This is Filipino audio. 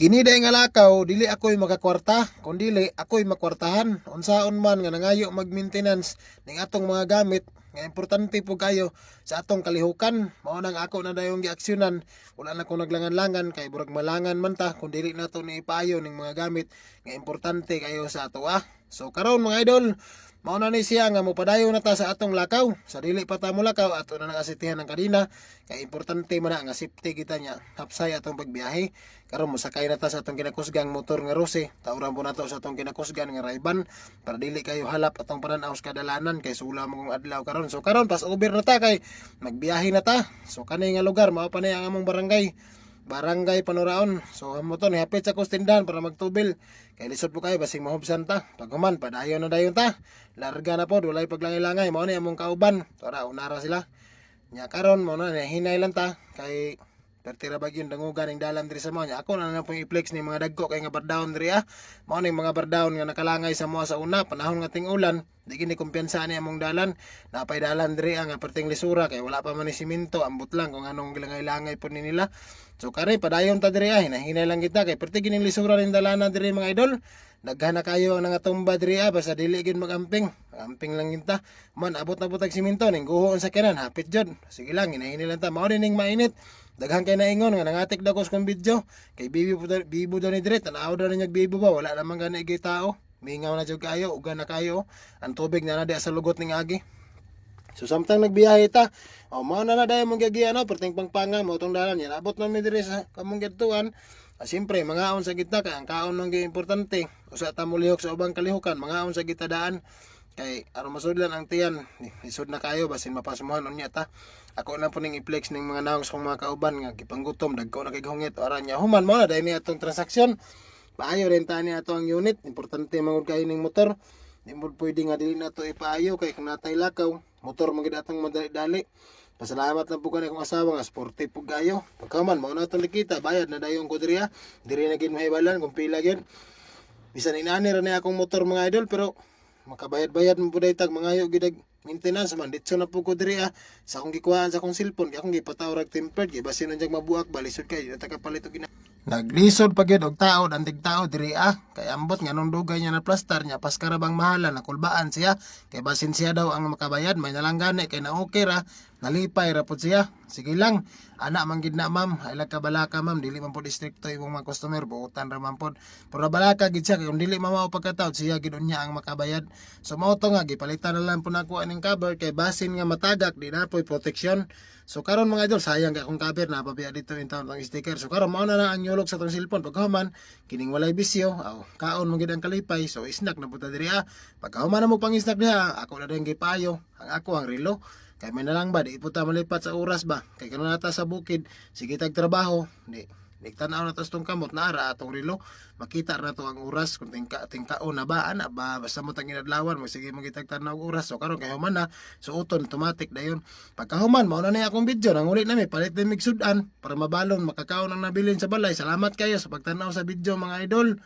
Kini day nga lakaw, dili ako'y magakwarta, kung dili ako'y makwartahan. Unsaon man nga nangayo mag-maintenance ning atong mga gamit, nga importante po kayo sa atong kalihukan. Mao nang ako na dayong giaksyonan, wala na ko naglangan-langan kay burag malangan man ta kung dili nato ni ipayo ning mga gamit nga importante kayo sa ato ah. So karon mga idol, mao na ni siya nga mopadayon na ta sa atong lakaw. Sa dili pa ta mo lakaw ato na nakasitihan ng kadina kay importante man na nga safety kita nya hapsay atong pagbiyahe. Karon mosakay na ta sa atong kinakusgang motor nga Rose. Tauran po nato sa atong kinakusgan nga Ray-Ban para dili kayo halap atong pananaw sa kadalanan kay sula mo kong adlaw karon. So karon pas over na ta kay magbiyahe na ta. So kanay nga lugar mao pa ni ang among barangay. Barangay Panuraon. So amo to ni hapit sa kustindahan para magtubil. Kay lisod po kayo basing mahubsan ta. Paghuman padayon na dayon ta. Larga na po walay paglangay-langay mao ni among kauban. Tara unara sila. Nya karon mo na hinay lang ta kay pertira bagyon dangugan ning dalan diri sa mao nya ako na lang pong i-flex ni mga dagko kay nga bardawon diri ah. Mao ning mga bardawon nga nakalangay sa moa sa una panahon nga ting-ulan di gini kumpiyansa ni among dalan. Napay dalan diri nga perting lisura kay wala pa man ni simento ambot lang kung anong gilangay-langay po ni nila. So kare padayon ta diri ah hinay lang kita kay perti gining lisura ning dalanan diri mga idol. Daghan na kayo ang nangatumba diri ah basta dili gid magamping. Amping lang kita. Man abot na butag simento ning guho sa kanan hapit jud. Sige lang hinay lang ta mao ning mainit. Daghan kay naingon nga nangatik daw ko sa video kay bibo daw ni dire tanaw daw niya bibo ba wala namang gani gay tao mingaw na jud kayo ugan na kayo ang tubig na nadi sa lugot ning agi. So samtang nagbiyahe ta mao na dayon mong gagi ano perting pangpanga mo tong dalan yan abot na mi dire sa kamong gituan. Siyempre mangaon sa gitna kay ang kaon nang importante usa ta mulihok sa ubang kalihukan mangaon sa gitadaan kay aron masudlan ang tiyan isud na kayo basin mapasmuhan unya ta. Ako na po ning i-flex ning mga naong sa mga kauban nga gipanggutom dagko na kay hungit o aran nya human mo na dahil ni atong transaksyon paayo rin ta ni ato ang unit importante mangud kay ning motor di mo pwede nga dili nato ipaayo kay kung natay lakaw motor magid atong madali-dali. Pasalamat na po kani akong asawa nga sportive po gayo pagkaman mao na atong likita bayad na dayon ko diri na gid mahibalan kung pila gyud bisan inani ra ni akong motor mga idol pero makabayad-bayad mo po dahi tag mga gid maintenance man ditso na po ko diri sa akong gikuhaan sa akong cellphone akong gipatawrag tempered kay basin unjang mabuak balisod kay dili ta kapalit og naglisod pa gyud og tao dandig tao diri kay ambot nga nung dugay niya na plaster niya pas karabang mahala nakulbaan siya kay basin siya daw ang makabayad may nalang gani kay na okay ra nalipay ra pud siya. Sige lang ana man gid na ma'am haylag ka balaka ma'am dili man pud distrikto imong mga customer buutan ra man pud pero balaka gid siya kay kung dili mao pagkataod siya gid unya ang makabayad. So mao to nga gipalitan na lang po nako aning cover kay basin nga matagak di na po'y protection. So karon mga idol sayang kay akong cover na pabiya dito yung taon ng sticker. So karon mao na ang nyulog sa tong cellphone pagkahuman kining walay bisyo kaon mo gid ang kalipay so snack na puta diri pagkahuman na mo pang snack diha ako na din gipayo ang ako ang relo kay may nalang ba di puta malipat sa oras ba kay karon nata sa bukid sige tag trabaho di tanaw na tos tong kamot na ara atong relo makita na to ang oras kung tingkaon na ba ana ba basta mo tang inadlawan mo sige mo gitag tanaw oras so karon kay human na so uton automatic dayon pagkahuman mao na ni akong video nang uli na mi palit na mig sudan para mabalon makakaon ang nabilin sa balay. Salamat kayo sa pagtanaw sa video mga idol.